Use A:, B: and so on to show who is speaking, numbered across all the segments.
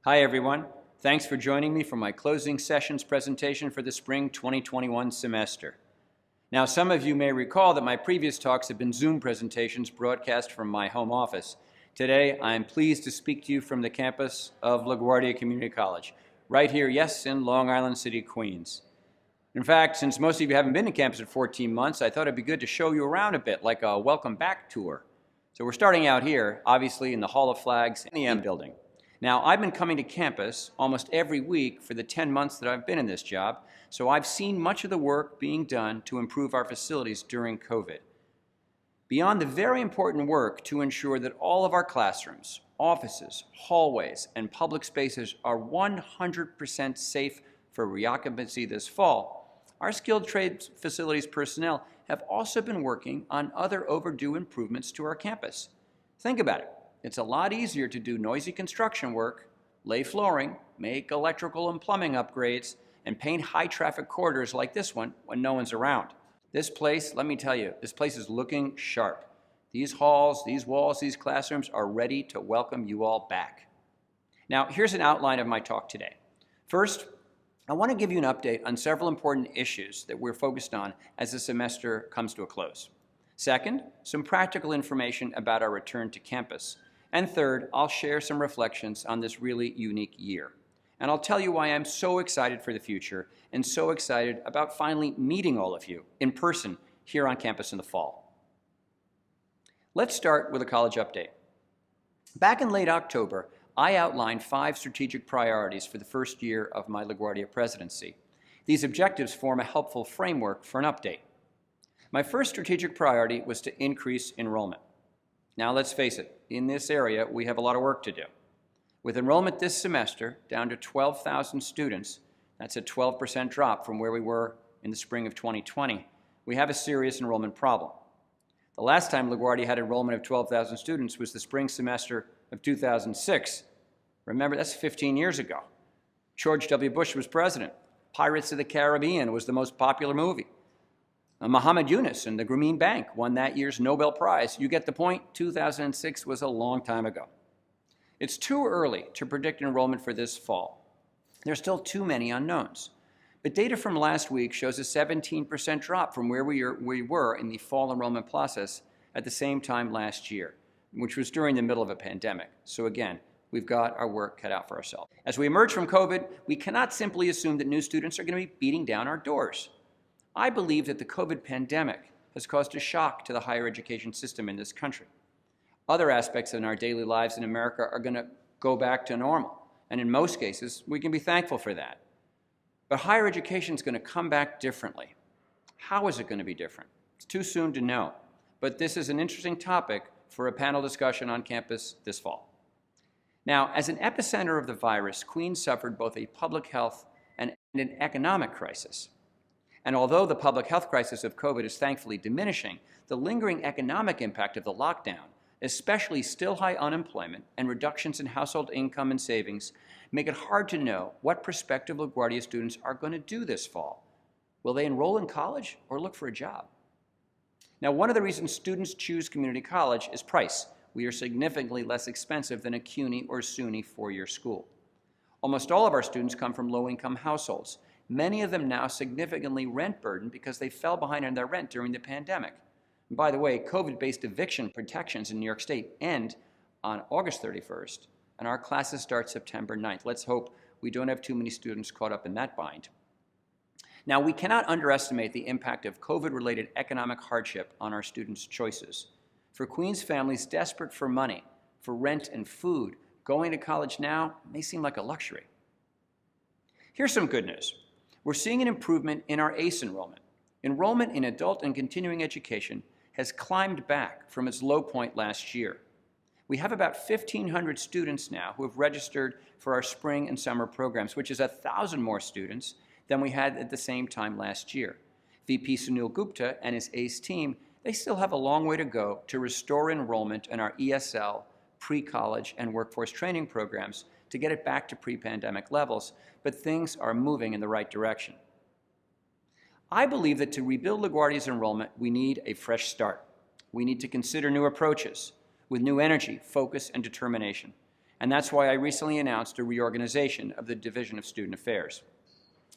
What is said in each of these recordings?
A: Hi everyone. Thanks for joining me for my closing sessions presentation for the spring 2021 semester. Now, some of you may recall that my previous talks have been Zoom presentations broadcast from my home office. Today, I am pleased to speak to you from the campus of LaGuardia Community College, right here, yes, in Long Island City, Queens. In fact, since most of you haven't been to campus for 14 months, I thought it'd be good to show you around a bit, like a welcome back tour. So we're starting out here, obviously in the Hall of Flags in the M building. Now, I've been coming to campus almost every week for the 10 months that I've been in this job, so I've seen much of the work being done to improve our facilities during COVID. Beyond the very important work to ensure that all of our classrooms, offices, hallways, and public spaces are 100% safe for reoccupancy this fall, our skilled trades facilities personnel have also been working on other overdue improvements to our campus. Think about it. It's a lot easier to do noisy construction work, lay flooring, make electrical and plumbing upgrades, and paint high-traffic corridors like this one when no one's around. This place, let me tell you, this place is looking sharp. These halls, these walls, these classrooms are ready to welcome you all back. Now, here's an outline of my talk today. First, I want to give you an update on several important issues that we're focused on as the semester comes to a close. Second, some practical information about our return to campus. And third, I'll share some reflections on this really unique year. And I'll tell you why I'm so excited for the future and so excited about finally meeting all of you in person here on campus in the fall. Let's start with a college update. Back in late October, I outlined 5 strategic priorities for the first year of my LaGuardia presidency. These objectives form a helpful framework for an update. My first strategic priority was to increase enrollment. Now let's face it, in this area we have a lot of work to do. With enrollment this semester down to 12,000 students, that's a 12% drop from where we were in the spring of 2020, we have a serious enrollment problem. The last time LaGuardia had enrollment of 12,000 students was the spring semester of 2006. Remember, that's 15 years ago. George W. Bush was president. Pirates of the Caribbean was the most popular movie. Muhammad Yunus and the Grameen Bank won that year's Nobel Prize. You get the point, 2006 was a long time ago. It's too early to predict enrollment for this fall. There's still too many unknowns. But data from last week shows a 17% drop from where we were in the fall enrollment process at the same time last year, which was during the middle of a pandemic. So again, we've got our work cut out for ourselves. As we emerge from COVID, we cannot simply assume that new students are going to be beating down our doors. I believe that the COVID pandemic has caused a shock to the higher education system in this country. Other aspects in our daily lives in America are going to go back to normal, and in most cases, we can be thankful for that. But higher education is going to come back differently. How is it going to be different? It's too soon to know, but this is an interesting topic for a panel discussion on campus this fall. Now, as an epicenter of the virus, Queens suffered both a public health and an economic crisis. And although the public health crisis of COVID is thankfully diminishing, the lingering economic impact of the lockdown, especially still high unemployment and reductions in household income and savings, make it hard to know what prospective LaGuardia students are going to do this fall. Will they enroll in college or look for a job? Now, one of the reasons students choose community college is price. We are significantly less expensive than a Cuny or SUNY four-year school. Almost all of our students come from low-income households, many of them now significantly rent-burdened because they fell behind on their rent during the pandemic. And by the way, COVID-based eviction protections in New York State end on August 31st, and our classes start September 9th. Let's hope we don't have too many students caught up in that bind. Now, we cannot underestimate the impact of COVID-related economic hardship on our students' choices. For Queens families desperate for money, for rent and food, going to college now may seem like a luxury. Here's some good news. We're seeing an improvement in our ACE enrollment. Enrollment in adult and continuing education has climbed back from its low point last year. We have about 1,500 students now who have registered for our spring and summer programs, which is 1,000 more students than we had at the same time last year. VP Sunil Gupta and his ACE team, they still have a long way to go to restore enrollment in our ESL, pre-college, and workforce training programs to get it back to pre-pandemic levels, but things are moving in the right direction. I believe that to rebuild LaGuardia's enrollment, we need a fresh start. We need to consider new approaches with new energy, focus, and determination. And that's why I recently announced a reorganization of the Division of Student Affairs.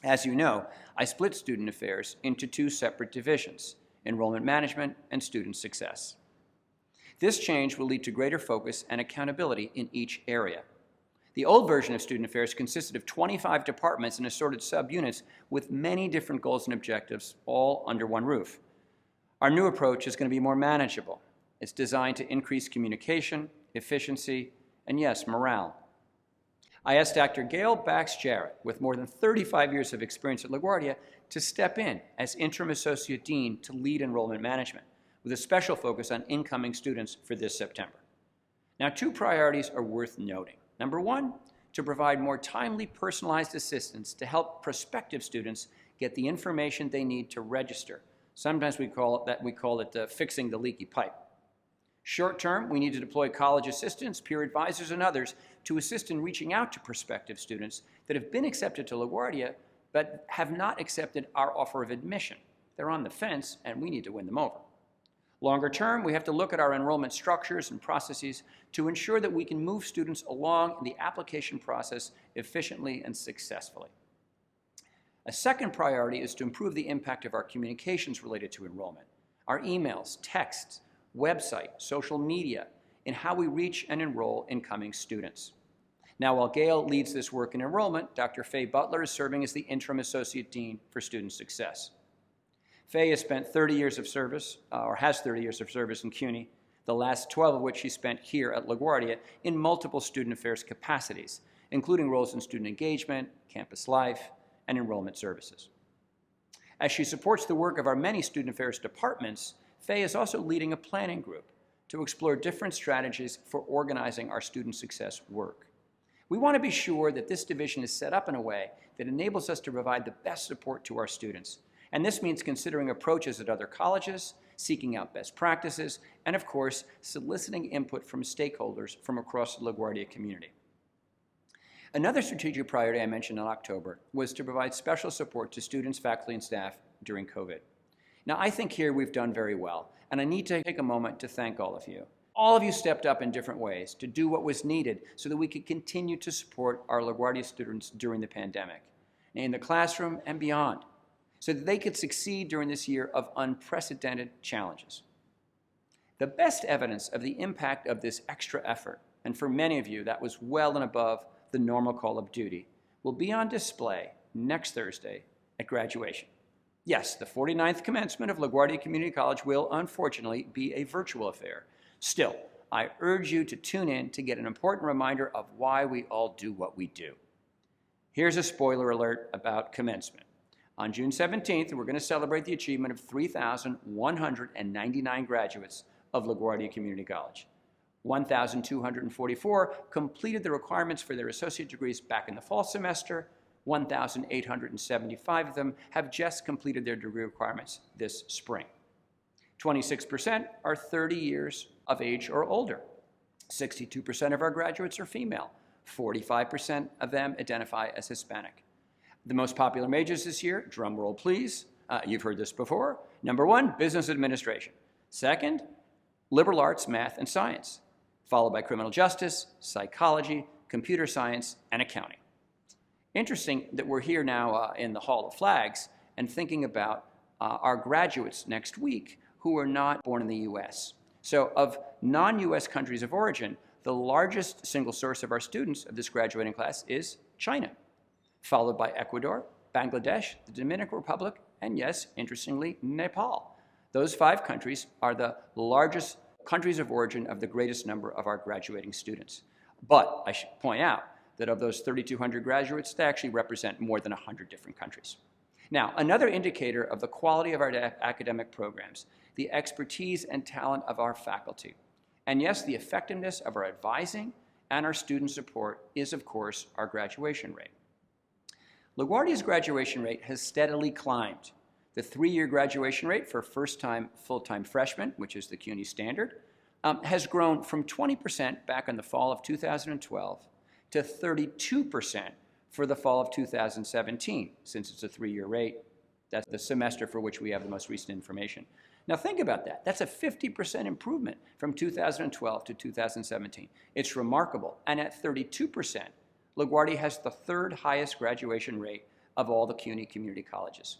A: As you know, I split Student Affairs into two separate divisions, Enrollment Management and Student Success. This change will lead to greater focus and accountability in each area. The old version of Student Affairs consisted of 25 departments and assorted subunits with many different goals and objectives, all under one roof. Our new approach is going to be more manageable. It's designed to increase communication, efficiency, and yes, morale. I asked Dr. Gail Bax-Jarrett, with more than 35 years of experience at LaGuardia, to step in as Interim Associate Dean to lead enrollment management, with a special focus on incoming students for this September. Now, two priorities are worth noting. Number one, to provide more timely, personalized assistance to help prospective students get the information they need to register. Sometimes we call it fixing the leaky pipe. Short term, we need to deploy college assistants, peer advisors, and others to assist in reaching out to prospective students that have been accepted to LaGuardia but have not accepted our offer of admission. They're on the fence, and we need to win them over. Longer term, we have to look at our enrollment structures and processes to ensure that we can move students along in the application process efficiently and successfully. A second priority is to improve the impact of our communications related to enrollment, our emails, texts, website, social media, in how we reach and enroll incoming students. Now, while Gail leads this work in enrollment, Dr. Faye Butler is serving as the Interim Associate Dean for Student Success. Faye has spent 30 years of service, or has 30 years of service in Cuny, the last 12 of which she spent here at LaGuardia in multiple student affairs capacities, including roles in student engagement, campus life, and enrollment services. As she supports the work of our many student affairs departments, Faye is also leading a planning group to explore different strategies for organizing our student success work. We want to be sure that this division is set up in a way that enables us to provide the best support to our students. And this means considering approaches at other colleges, seeking out best practices, and of course, soliciting input from stakeholders from across the LaGuardia community. Another strategic priority I mentioned in October was to provide special support to students, faculty, and staff during COVID. Now, I think here we've done very well, and I need to take a moment to thank all of you. All of you stepped up in different ways to do what was needed so that we could continue to support our LaGuardia students during the pandemic, in the classroom and beyond, so that they could succeed during this year of unprecedented challenges. The best evidence of the impact of this extra effort, and for many of you that was well and above the normal call of duty, will be on display next Thursday at graduation. Yes, the 49th commencement of LaGuardia Community College will, unfortunately, be a virtual affair. Still, I urge you to tune in to get an important reminder of why we all do what we do. Here's a spoiler alert about commencement. On June 17th, we're going to celebrate the achievement of 3,199 graduates of LaGuardia Community College. 1,244 completed the requirements for their associate degrees back in the fall semester. 1,875 of them have just completed their degree requirements this spring. 26% are 30 years of age or older. 62% of our graduates are female. 45% of them identify as Hispanic. The most popular majors this year, drum roll please, you've heard this before. Number one, business administration. Second, liberal arts, math, and science, followed by criminal justice, psychology, computer science, and accounting. Interesting that we're here now in the Hall of Flags and thinking about our graduates next week who are not born in the U.S. So of non-U.S. countries of origin, the largest single source of our students of this graduating class is China, followed by Ecuador, Bangladesh, the Dominican Republic, and yes, interestingly, Nepal. Those 5 countries are the largest countries of origin of the greatest number of our graduating students. But I should point out that of those 3,200 graduates, they actually represent more than 100 different countries. Now, another indicator of the quality of our academic programs, the expertise and talent of our faculty, and yes, the effectiveness of our advising and our student support is, of course, our graduation rate. LaGuardia's graduation rate has steadily climbed. The 3-year graduation rate for first-time, full-time freshmen, which is the Cuny standard, has grown from 20% back in the fall of 2012 to 32% for the fall of 2017, since it's a 3-year rate. That's the semester for which we have the most recent information. Now think about that. That's a 50% improvement from 2012 to 2017. It's remarkable. And at 32%, LaGuardia has the third highest graduation rate of all the CUNY community colleges.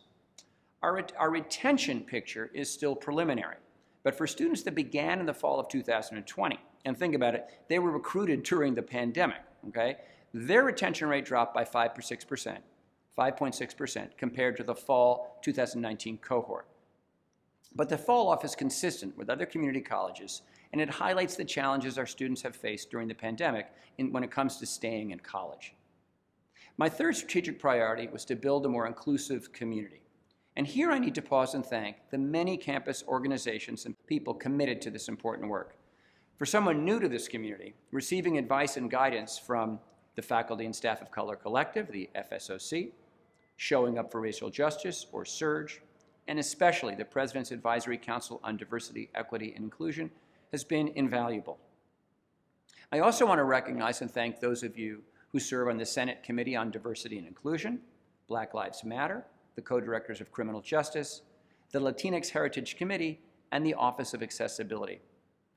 A: Our retention picture is still preliminary, but for students that began in the fall of 2020, and think about it, they were recruited during the pandemic, okay? Their retention rate dropped by 5.6% compared to the fall 2019 cohort. But the fall off is consistent with other community colleges, and it highlights the challenges our students have faced during the pandemic when it comes to staying in college. My third strategic priority was to build a more inclusive community. And here I need to pause and thank the many campus organizations and people committed to this important work. For someone new to this community, receiving advice and guidance from the Faculty and Staff of Color Collective, the FSOC, Showing Up for Racial Justice, or SURGE, and especially the President's Advisory Council on Diversity, Equity, and Inclusion, has been invaluable. I also want to recognize and thank those of you who serve on the Senate Committee on Diversity and Inclusion, Black Lives Matter, the co-directors of Criminal Justice, the Latinx Heritage Committee, and the Office of Accessibility.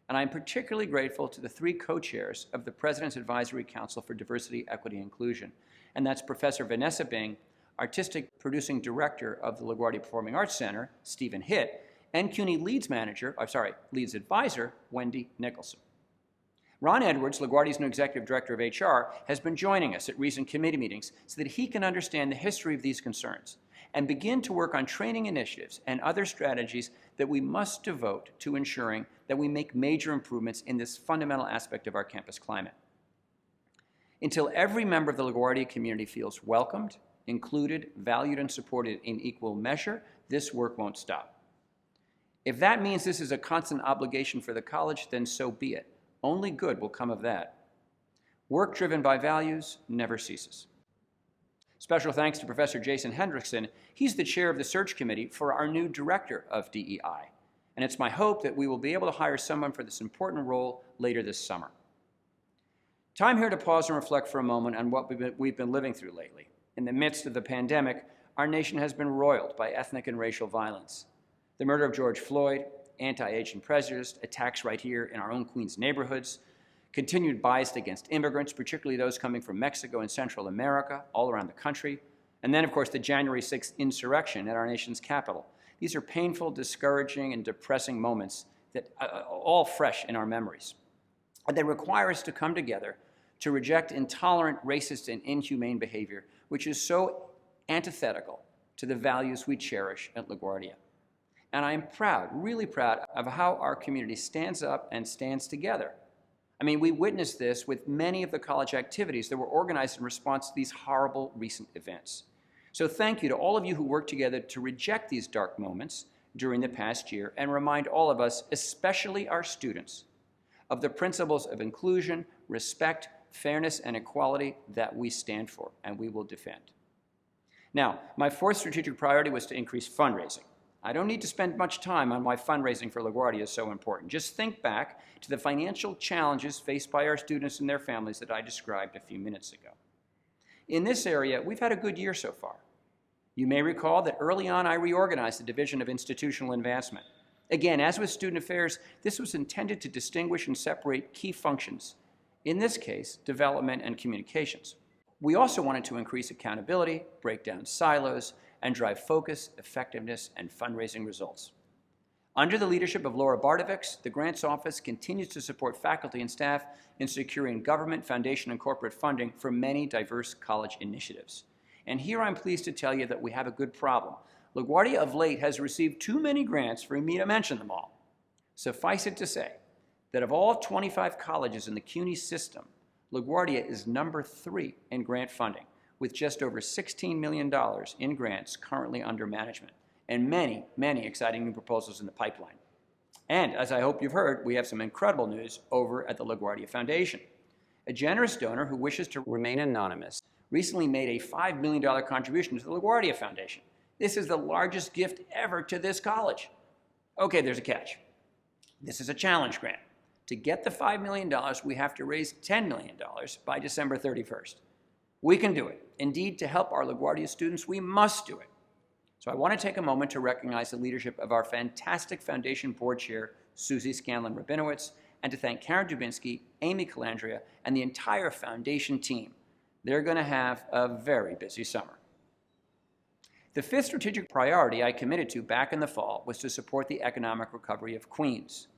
A: And I'm particularly grateful to the three co-chairs of the President's Advisory Council for Diversity, Equity, and Inclusion, and that's Professor Vanessa Bing, Artistic Producing Director of the LaGuardia Performing Arts Center, Stephen Hitt, and CUNY Leads Advisor, Wendy Nicholson. Ron Edwards, LaGuardia's new Executive Director of HR, has been joining us at recent committee meetings so that he can understand the history of these concerns and begin to work on training initiatives and other strategies that we must devote to ensuring that we make major improvements in this fundamental aspect of our campus climate. Until every member of the LaGuardia community feels welcomed, included, valued, and supported in equal measure, this work won't stop. If that means this is a constant obligation for the college, then so be it. Only good will come of that. Work driven by values never ceases. Special thanks to Professor Jason Hendrickson. He's the chair of the search committee for our new director of DEI. And it's my hope that we will be able to hire someone for this important role later this summer. Time here to pause and reflect for a moment on what we've been living through lately. In the midst of the pandemic, our nation has been roiled by ethnic and racial violence. The murder of George Floyd, anti-Asian prejudice, attacks right here in our own Queens neighborhoods, continued bias against immigrants, particularly those coming from Mexico and Central America, all around the country, and then, of course, the January 6th insurrection at our nation's capital. These are painful, discouraging, and depressing moments that are all fresh in our memories. And they require us to come together to reject intolerant, racist, and inhumane behavior, which is so antithetical to the values we cherish at LaGuardia. And I'm proud, really proud, of how our community stands up and stands together. I mean, we witnessed this with many of the college activities that were organized in response to these horrible recent events. So thank you to all of you who worked together to reject these dark moments during the past year and remind all of us, especially our students, of the principles of inclusion, respect, fairness, and equality that we stand for and we will defend. Now, my fourth strategic priority was to increase fundraising. I don't need to spend much time on why fundraising for LaGuardia is so important. Just think back to the financial challenges faced by our students and their families that I described a few minutes ago. In this area, we've had a good year so far. You may recall that early on I reorganized the Division of Institutional Advancement. Again, as with student affairs, this was intended to distinguish and separate key functions, in this case, development and communications. We also wanted to increase accountability, break down silos, and drive focus, effectiveness, and fundraising results. Under the leadership of Laura Bartovics, the Grants Office continues to support faculty and staff in securing government, foundation, and corporate funding for many diverse college initiatives. And here I'm pleased to tell you that we have a good problem. LaGuardia of late has received too many grants for me to mention them all. Suffice it to say that of all 25 colleges in the CUNY system, LaGuardia is number 3 in grant funding, with just over $16 million in grants currently under management, and many, many exciting new proposals in the pipeline. And as I hope you've heard, we have some incredible news over at the Laguardia Foundation. A generous donor who wishes to remain anonymous recently made a $5 million contribution to the Laguardia Foundation. This is the largest gift ever to this college. Okay, there's a catch. This is a challenge grant. To get the $5 million, we have to raise $10 million by December 31st. We can do it. Indeed, to help our LaGuardia students, we must do it. So I want to take a moment to recognize the leadership of our fantastic foundation board chair, Susie Scanlon-Rabinowitz, and to thank Karen Dubinsky, Amy Calandria, and the entire foundation team. They're going to have a very busy summer. The fifth strategic priority I committed to back in the fall was to support the economic recovery of Queens.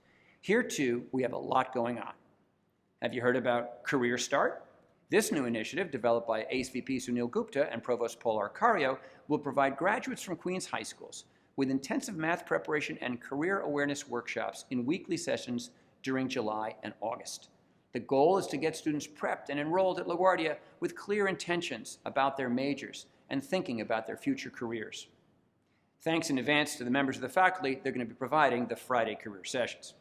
A: Here, too, we have a lot going on. Have you heard about Career Start? This new initiative, developed by ACE VP Sunil Gupta and Provost Paul Arcario, will provide graduates from Queens high schools with intensive math preparation and career awareness workshops in weekly sessions during July and August. The goal is to get students prepped and enrolled at LaGuardia with clear intentions about their majors and thinking about their future careers. Thanks in advance to the members of the faculty, they're going to be providing the Friday career sessions.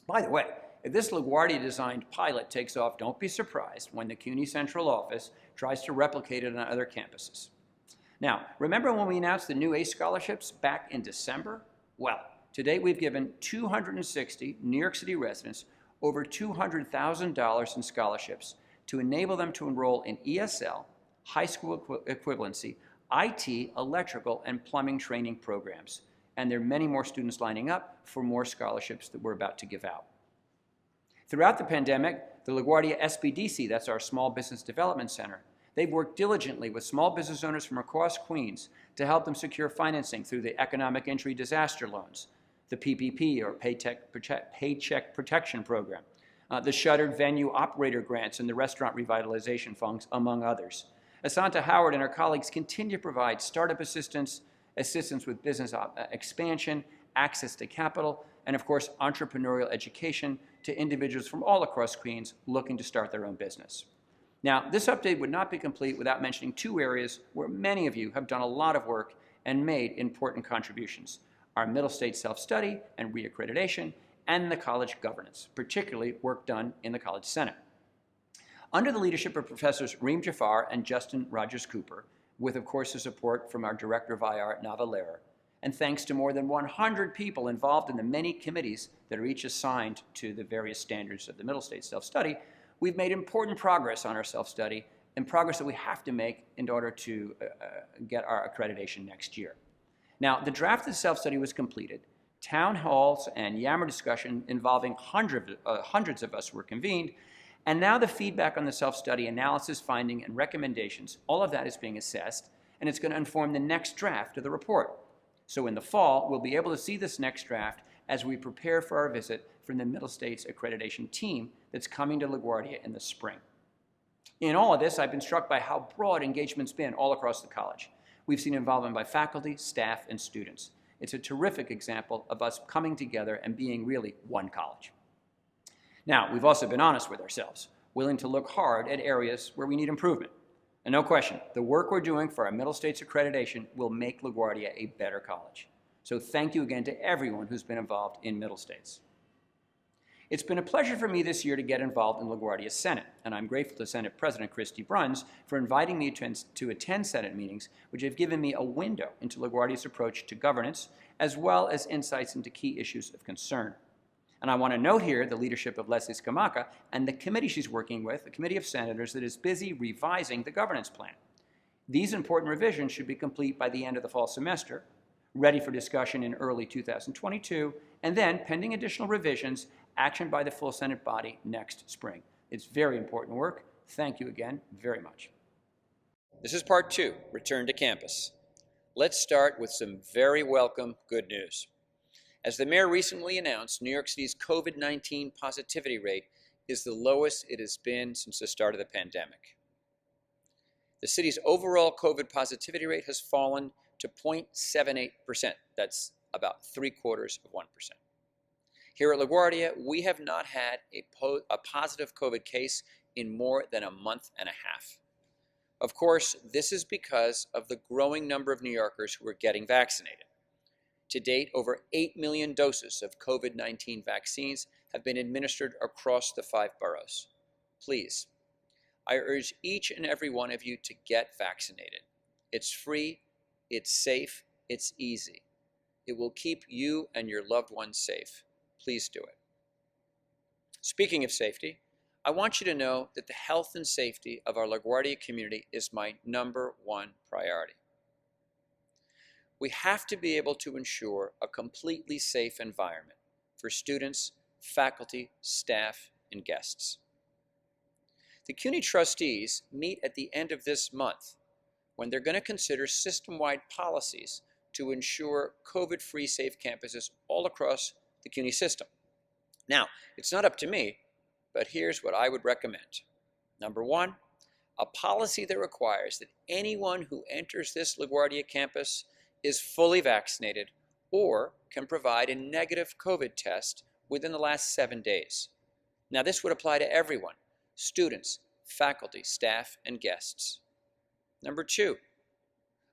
A: By the way, if this LaGuardia-designed pilot takes off, don't be surprised when the Cuny Central Office tries to replicate it on other campuses. Now, remember when we announced the new ACE scholarships back in December? Well, to date we've given 260 New York City residents over $200,000 in scholarships to enable them to enroll in ESL, high school equivalency, IT, electrical, and plumbing training programs. And there are many more students lining up for more scholarships that we're about to give out. Throughout the pandemic, the LaGuardia SBDC, that's our Small Business Development Center, they've worked diligently with small business owners from across Queens to help them secure financing through the Economic Injury Disaster Loans, the PPP or Paycheck Protection Program, the Shuttered Venue Operator Grants and the Restaurant Revitalization Funds, among others. Asanta Howard and her colleagues continue to provide startup assistance with business expansion, access to capital, and of course, entrepreneurial education to individuals from all across Queens looking to start their own business. Now, this update would not be complete without mentioning two areas where many of you have done a lot of work and made important contributions: our Middle State self-study and reaccreditation, and the college governance, particularly work done in the College Senate. Under the leadership of Professors Reem Jafar and Justin Rogers Cooper, with of course the support from our Director of IR, Nava Lehrer, and thanks to more than 100 people involved in the many committees that are each assigned to the various standards of the Middle State self-study, we've made important progress on our self-study, and progress that we have to make in order to get our accreditation next year. Now, the draft of the self-study was completed. Town halls and Yammer discussion involving hundreds of us were convened, and now the feedback on the self-study analysis, finding, and recommendations, all of that is being assessed, and it's going to inform the next draft of the report. So in the fall, we'll be able to see this next draft as we prepare for our visit from the Middle States accreditation team that's coming to LaGuardia in the spring. In all of this, I've been struck by how broad engagement's been all across the college. We've seen involvement by faculty, staff, and students. It's a terrific example of us coming together and being really one college. Now, we've also been honest with ourselves, willing to look hard at areas where we need improvement. And no question, the work we're doing for our Middle States accreditation will make LaGuardia a better college. So thank you again to everyone who's been involved in Middle States. It's been a pleasure for me this year to get involved in LaGuardia's Senate, and I'm grateful to Senate President Christy Bruns for inviting me to attend Senate meetings, which have given me a window into LaGuardia's approach to governance, as well as insights into key issues of concern. And I want to note here the leadership of Leslie Skamaka and the committee she's working with, the committee of senators that is busy revising the governance plan. These important revisions should be complete by the end of the fall semester, ready for discussion in early 2022, and then, pending additional revisions, action by the full Senate body next spring. It's very important work. Thank you again very much. This is part 2, Return to Campus. Let's start with some very welcome good news. As the mayor recently announced, New York City's COVID-19 positivity rate is the lowest it has been since the start of the pandemic. The city's overall COVID positivity rate has fallen to 0.78%. That's about 0.75%. Here at LaGuardia, we have not had a positive COVID case in more than a month and a half. Of course, this is because of the growing number of New Yorkers who are getting vaccinated. To date, over 8 million doses of COVID-19 vaccines have been administered across the 5 boroughs. Please, I urge each and every one of you to get vaccinated. It's free, it's safe, it's easy. It will keep you and your loved ones safe. Please do it. Speaking of safety, I want you to know that the health and safety of our LaGuardia community is my #1 priority. We have to be able to ensure a completely safe environment for students, faculty, staff, and guests. The Cuny trustees meet at the end of this month when they're going to consider system-wide policies to ensure COVID-free safe campuses all across the Cuny system. Now, it's not up to me, but here's what I would recommend. Number one, a policy that requires that anyone who enters this LaGuardia campus is fully vaccinated or can provide a negative COVID test within the last 7 days. Now, this would apply to everyone: students, faculty, staff, and guests. Number two,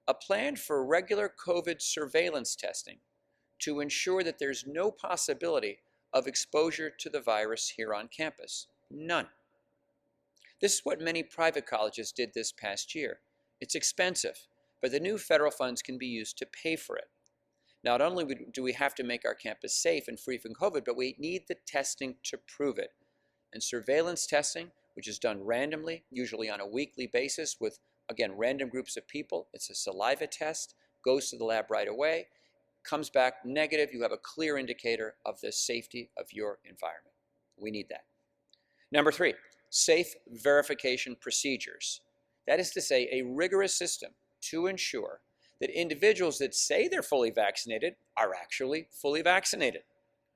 A: a plan for regular COVID surveillance testing to ensure that there's no possibility of exposure to the virus here on campus. None. This is what many private colleges did this past year. It's expensive, but the new federal funds can be used to pay for it. Not only do we have to make our campus safe and free from COVID, but we need the testing to prove it. And surveillance testing, which is done randomly, usually on a weekly basis with, again, random groups of people. It's a saliva test, goes to the lab right away, comes back negative. You have a clear indicator of the safety of your environment. We need that. Number three, safe verification procedures. That is to say, a rigorous system to ensure that individuals that say they're fully vaccinated are actually fully vaccinated.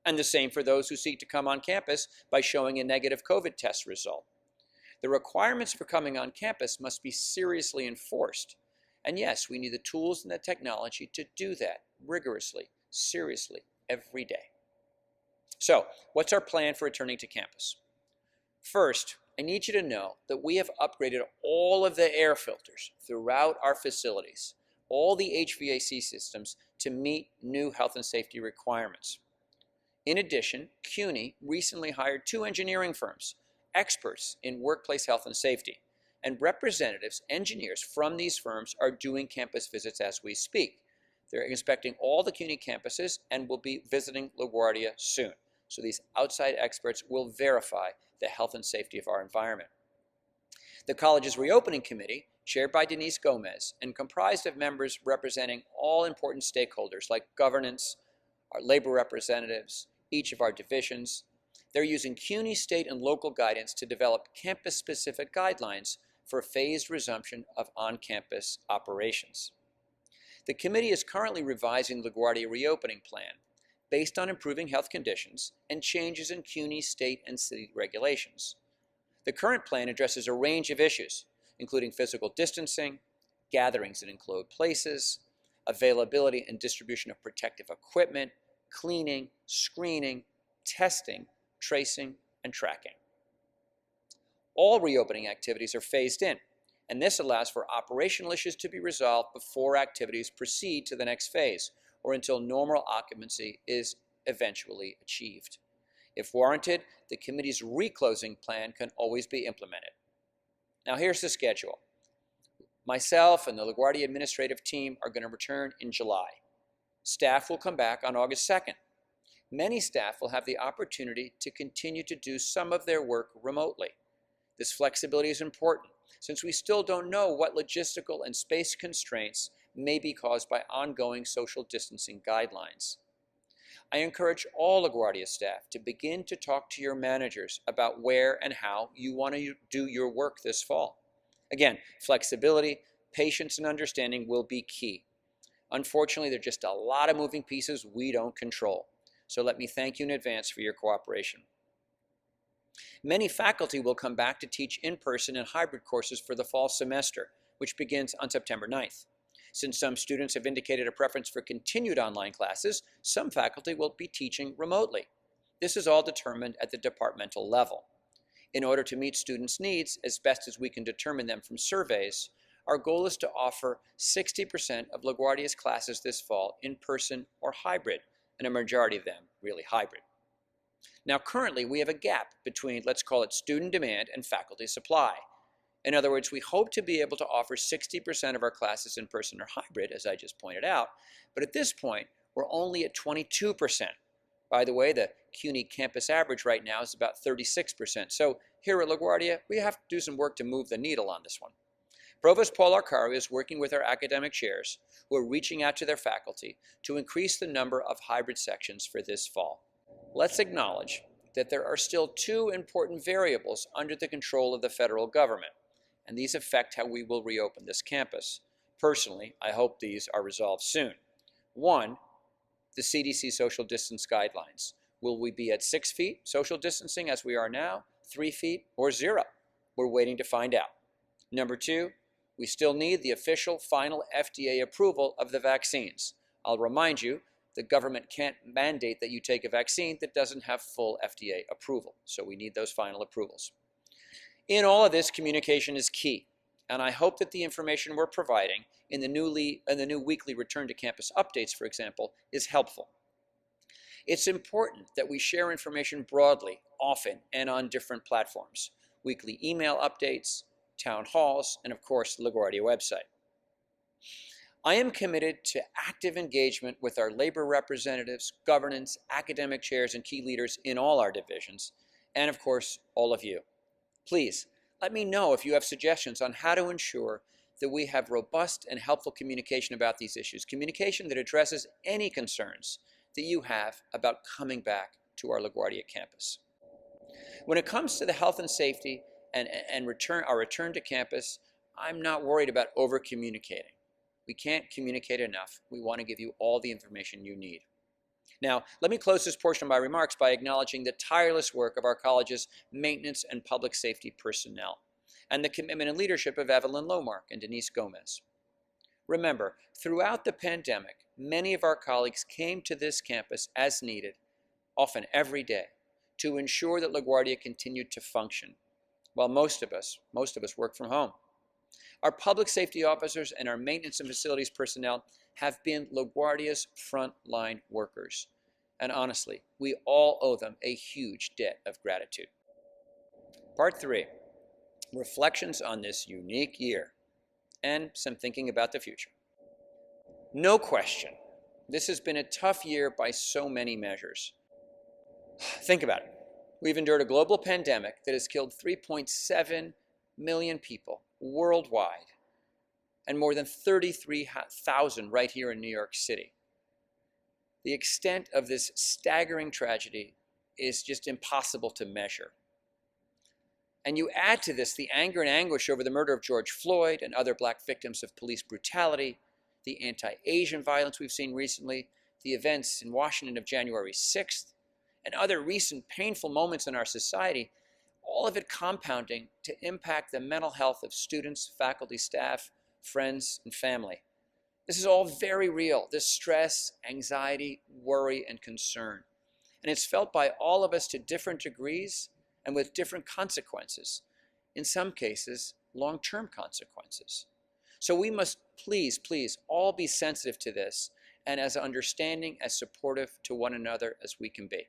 A: And the same for those who seek to come on campus by showing a negative COVID test result. The requirements for coming on campus must be seriously enforced. And yes, we need the tools and the technology to do that rigorously, seriously, every day. So, what's our plan for returning to campus? First, I need you to know that we have upgraded all of the air filters throughout our facilities, all the HVAC systems, to meet new health and safety requirements. In addition, Cuny recently hired 2 engineering firms, experts in workplace health and safety, and representatives, engineers from these firms are doing campus visits as we speak. They're inspecting all the Cuny campuses and will be visiting LaGuardia soon. So these outside experts will verify the health and safety of our environment. The college's reopening committee, chaired by Denise Gomez and comprised of members representing all important stakeholders like governance, our labor representatives, each of our divisions. They're using Cuny state and local guidance to develop campus-specific guidelines for phased resumption of on-campus operations. The committee is currently revising the LaGuardia reopening plan based on improving health conditions and changes in Cuny state and city regulations. The current plan addresses a range of issues, including physical distancing, gatherings in enclosed places, availability and distribution of protective equipment, cleaning, screening, testing, tracing, and tracking. All reopening activities are phased in, and this allows for operational issues to be resolved before activities proceed to the next phase, or until normal occupancy is eventually achieved. If warranted, the committee's reclosing plan can always be implemented. Now here's the schedule. Myself and the LaGuardia administrative team are going to return in July. Staff will come back on August 2nd. Many staff will have the opportunity to continue to do some of their work remotely. This flexibility is important since we still don't know what logistical and space constraints may be caused by ongoing social distancing guidelines. I encourage all LaGuardia staff to begin to talk to your managers about where and how you want to do your work this fall. Again, flexibility, patience, and understanding will be key. Unfortunately, there are just a lot of moving pieces we don't control. So let me thank you in advance for your cooperation. Many faculty will come back to teach in-person and hybrid courses for the fall semester, which begins on September 9th. Since some students have indicated a preference for continued online classes, some faculty will be teaching remotely. This is all determined at the departmental level. In order to meet students' needs as best as we can determine them from surveys, our goal is to offer 60% of LaGuardia's classes this fall in person or hybrid, and a majority of them really hybrid. Now currently we have a gap between, let's call it, student demand and faculty supply. In other words, we hope to be able to offer 60% of our classes in person or hybrid, as I just pointed out, but at this point, we're only at 22%. By the way, the Cuny campus average right now is about 36%. So here at LaGuardia, we have to do some work to move the needle on this one. Provost Paul Arcaro is working with our academic chairs who are reaching out to their faculty to increase the number of hybrid sections for this fall. Let's acknowledge that there are still two important variables under the control of the federal government, and these affect how we will reopen this campus. Personally, I hope these are resolved soon. One, the CDC social distance guidelines. Will we be at 6 feet social distancing as we are now, 3 feet, or 0? We're waiting to find out. Number two, we still need the official final FDA approval of the vaccines. I'll remind you, the government can't mandate that you take a vaccine that doesn't have full FDA approval, so we need those final approvals. In all of this, communication is key, and I hope that the information we're providing in the new weekly return to campus updates, for example, is helpful. It's important that we share information broadly, often, and on different platforms. Weekly email updates, town halls, and of course, the LaGuardia website. I am committed to active engagement with our labor representatives, governance, academic chairs, and key leaders in all our divisions, and of course, all of you. Please, let me know if you have suggestions on how to ensure that we have robust and helpful communication about these issues, communication that addresses any concerns that you have about coming back to our LaGuardia campus. When it comes to the health and safety and our return to campus, I'm not worried about over-communicating. We can't communicate enough. We want to give you all the information you need. Now, let me close this portion of my remarks by acknowledging the tireless work of our college's maintenance and public safety personnel, and the commitment and leadership of Evelyn Lomark and Denise Gomez. Remember, throughout the pandemic, many of our colleagues came to this campus as needed, often every day, to ensure that LaGuardia continued to function, while most of us work from home. Our public safety officers and our maintenance and facilities personnel have been LaGuardia's frontline workers. And honestly, we all owe them a huge debt of gratitude. Part 3, reflections on this unique year and some thinking about the future. No question, this has been a tough year by so many measures. Think about it. We've endured a global pandemic that has killed 3.7 million people worldwide, and more than 33,000 right here in New York City. The extent of this staggering tragedy is just impossible to measure. And you add to this the anger and anguish over the murder of George Floyd and other black victims of police brutality, the anti-Asian violence we've seen recently, the events in Washington of January 6th, and other recent painful moments in our society, all of it compounding to impact the mental health of students, faculty, staff, friends, and family. This is all very real, this stress, anxiety, worry, and concern. And it's felt by all of us to different degrees and with different consequences. In some cases, long-term consequences. So we must please all be sensitive to this and as understanding, as supportive to one another as we can be.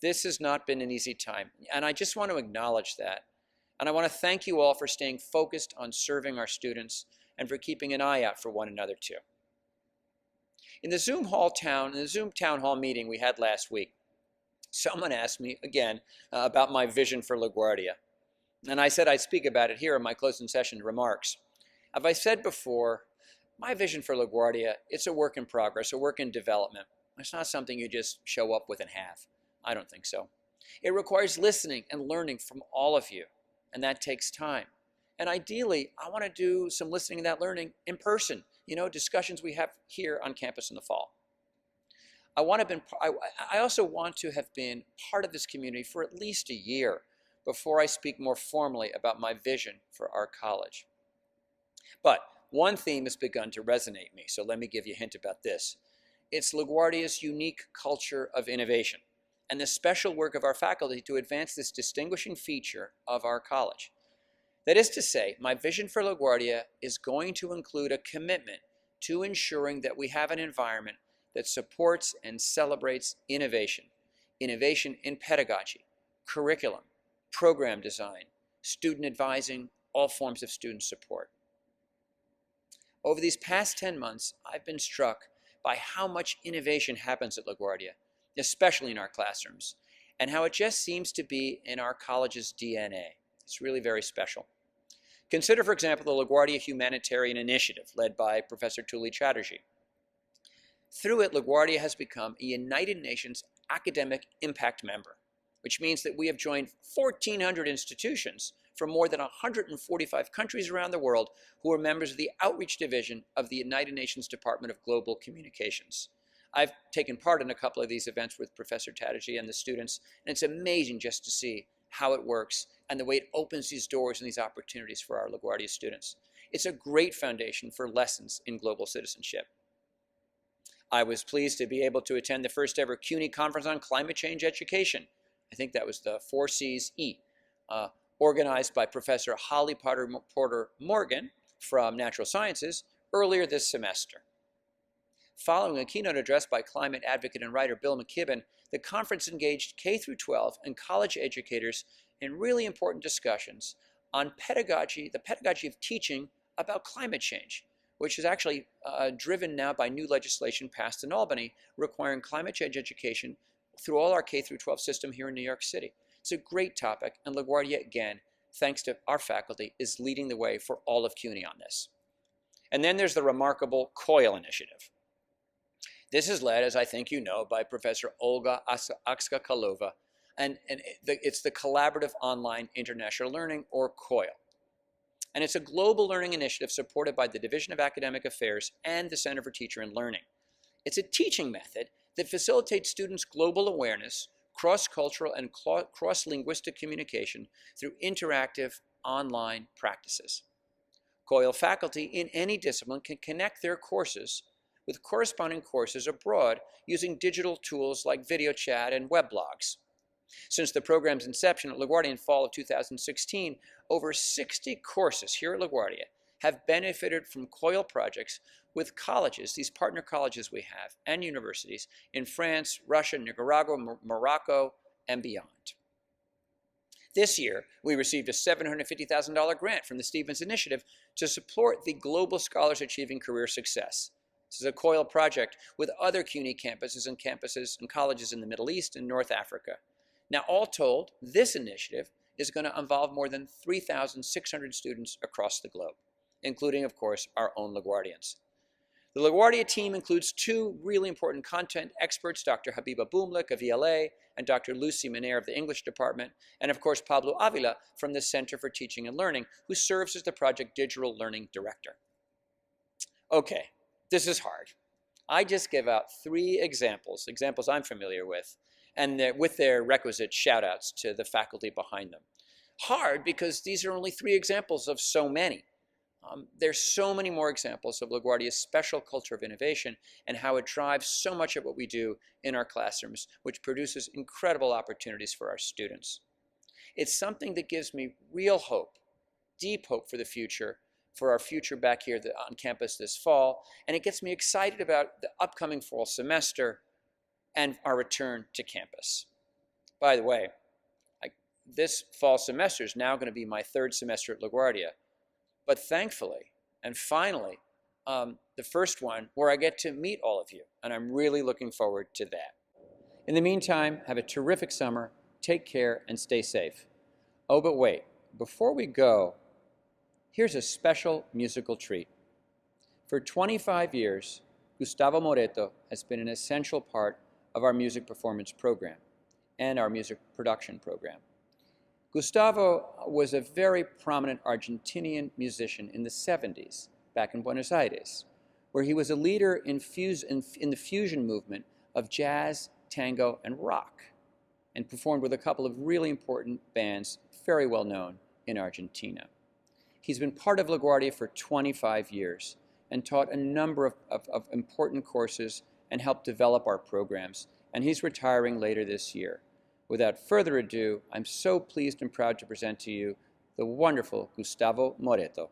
A: This has not been an easy time, and I just want to acknowledge that. And I want to thank you all for staying focused on serving our students and for keeping an eye out for one another too. In the Zoom town hall meeting we had last week, someone asked me again about my vision for LaGuardia. And I said I'd speak about it here in my closing session remarks. As I said before, my vision for LaGuardia, it's a work in progress, a work in development. It's not something you just show up with and have. I don't think so. It requires listening and learning from all of you, and that takes time. And ideally, I want to do some listening and that learning in person, discussions we have here on campus in the fall. I also want to have been part of this community for at least a year before I speak more formally about my vision for our college. But one theme has begun to resonate with me, so let me give you a hint about this. It's LaGuardia's unique culture of innovation and the special work of our faculty to advance this distinguishing feature of our college. That is to say, my vision for LaGuardia is going to include a commitment to ensuring that we have an environment that supports and celebrates innovation. Innovation in pedagogy, curriculum, program design, student advising, all forms of student support. Over these past 10 months, I've been struck by how much innovation happens at LaGuardia, especially in our classrooms, and how it just seems to be in our college's DNA. It's really very special. Consider, for example, the LaGuardia Humanitarian Initiative, led by Professor Tuli Chatterjee. Through it, LaGuardia has become a United Nations academic impact member, which means that we have joined 1,400 institutions from more than 145 countries around the world who are members of the Outreach Division of the United Nations Department of Global Communications. I've taken part in a couple of these events with Professor Chatterjee and the students, and it's amazing just to see how it works and the way it opens these doors and these opportunities for our LaGuardia students. It's a great foundation for lessons in global citizenship. I was pleased to be able to attend the first ever Cuny Conference on Climate Change Education. I think that was the 4Cs E, organized by Professor Holly Porter Morgan from Natural Sciences earlier this semester. Following a keynote address by climate advocate and writer Bill McKibben, the conference engaged K-12 and college educators in really important discussions on pedagogy, the pedagogy of teaching about climate change, which is actually driven now by new legislation passed in Albany requiring climate change education through all our K-12 system here in New York City. It's a great topic, and LaGuardia, again, thanks to our faculty, is leading the way for all of Cuny on this. And then there's the remarkable COIL initiative. This is led, as I think you know, by Professor Olga Akska-Kalova, and it's the Collaborative Online International Learning, or COIL. And it's a global learning initiative supported by the Division of Academic Affairs and the Center for Teacher and Learning. It's a teaching method that facilitates students' global awareness, cross-cultural and cross-linguistic communication through interactive online practices. COIL faculty in any discipline can connect their courses with corresponding courses abroad using digital tools like video chat and web blogs. Since the program's inception at LaGuardia in fall of 2016, over 60 courses here at LaGuardia have benefited from COIL projects with colleges, these partner colleges we have, and universities in France, Russia, Nicaragua, Morocco, and beyond. This year, we received a $750,000 grant from the Stevens Initiative to support the Global Scholars Achieving Career Success. This is a COIL project with other CUNY campuses and colleges in the Middle East and North Africa. Now, all told, this initiative is going to involve more than 3,600 students across the globe, including, of course, our own LaGuardians. The LaGuardia team includes two really important content experts, Dr. Habiba Boumlik of ELA and Dr. Lucy Minair of the English department, and of course Pablo Avila from the Center for Teaching and Learning, who serves as the project Digital Learning Director. Okay, this is hard. I just give out three examples I'm familiar with, and with their requisite shout-outs to the faculty behind them. Hard because these are only three examples of so many. There's so many more examples of LaGuardia's special culture of innovation and how it drives so much of what we do in our classrooms, which produces incredible opportunities for our students. It's something that gives me real hope, deep hope for the future, for our future back here on campus this fall, and it gets me excited about the upcoming fall semester and our return to campus. By the way, this fall semester is now going to be my third semester at LaGuardia. But thankfully, and finally, the first one where I get to meet all of you, and I'm really looking forward to that. In the meantime, have a terrific summer, take care, and stay safe. Oh, but wait, before we go, here's a special musical treat. For 25 years, Gustavo Moreto has been an essential part of our music performance program and our music production program. Gustavo was a very prominent Argentinian musician in the 70s, back in Buenos Aires, where he was a leader in the fusion movement of jazz, tango, and rock, and performed with a couple of really important bands, very well known in Argentina. He's been part of LaGuardia for 25 years and taught a number of important courses and helped develop our programs, and he's retiring later this year. Without further ado, I'm so pleased and proud to present to you the wonderful Gustavo Moreto.